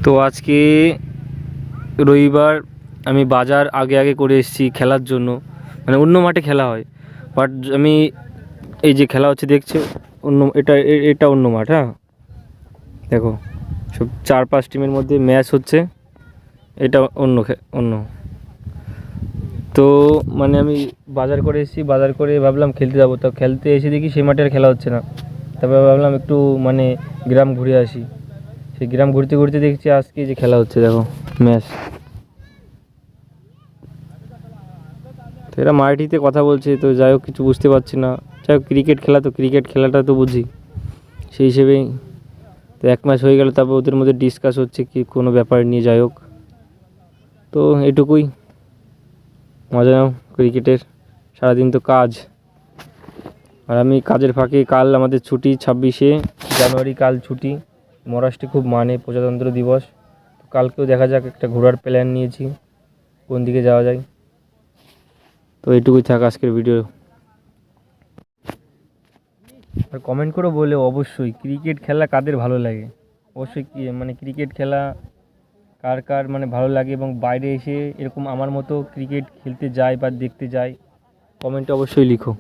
তো আজকে রবিবার আমি বাজার আগে আগে করে এসেছি খেলার জন্য, মানে অন্য মাঠে খেলা হয়, বাট আমি এই যে খেলা হচ্ছে দেখছো, এটা অন্য মাঠ। হ্যাঁ, দেখো সব 4-5 টিমের মধ্যে ম্যাচ হচ্ছে, এটা অন্য। তো মানে আমি বাজার করে এসেছি, বাজার করে ভাবলাম খেলতে যাবো, তো খেলতে এসে দেখি সেই মাঠে আর খেলা হচ্ছে না। তারপরে ভাবলাম একটু মানে গ্রাম ঘুরে আসি, সেই গ্রাম ঘুরতে ঘুরতে দেখছি আজকে যে খেলা হচ্ছে, দেখো ম্যাচ। তো এরা মারাঠিতে কথা বলছে, তো যাই হোক কিছু বুঝতে পারছি না। যাই হোক ক্রিকেট খেলা, তো ক্রিকেট খেলাটা তো বুঝি, সেই হিসেবেই। তো এক ম্যাচ হয়ে গেল, তারপর ওদের মধ্যে ডিসকাস হচ্ছে কি কোনো ব্যাপার নিয়ে, যাই হোক। তো এটুকুই, মজা নাও ক্রিকেটের। সারাদিন তো কাজ, আর আমি কাজের ফাঁকে, কাল আমাদের ছুটি 26শে জানুয়ারি, কাল ছুটি। মহারাষ্ট্রে খুব মানে প্রজাতন্ত্র দিবস। তো কালকেও দেখা যাক, একটা ঘোরার প্ল্যান নিয়েছি, কোন দিকে যাওয়া যায়। তো এইটুকুই থাক আজকের ভিডিও। আর কমেন্ট করে বলে অবশ্যই ক্রিকেট খেলা কাদের ভালো লাগে, অবশ্যই মানে ক্রিকেট খেলা কার কার মানে ভালো লাগে, এবং বাইরে এসে এরকম আমার মতো ক্রিকেট খেলতে যায় বা দেখতে যায়, কমেন্টে অবশ্যই লিখো।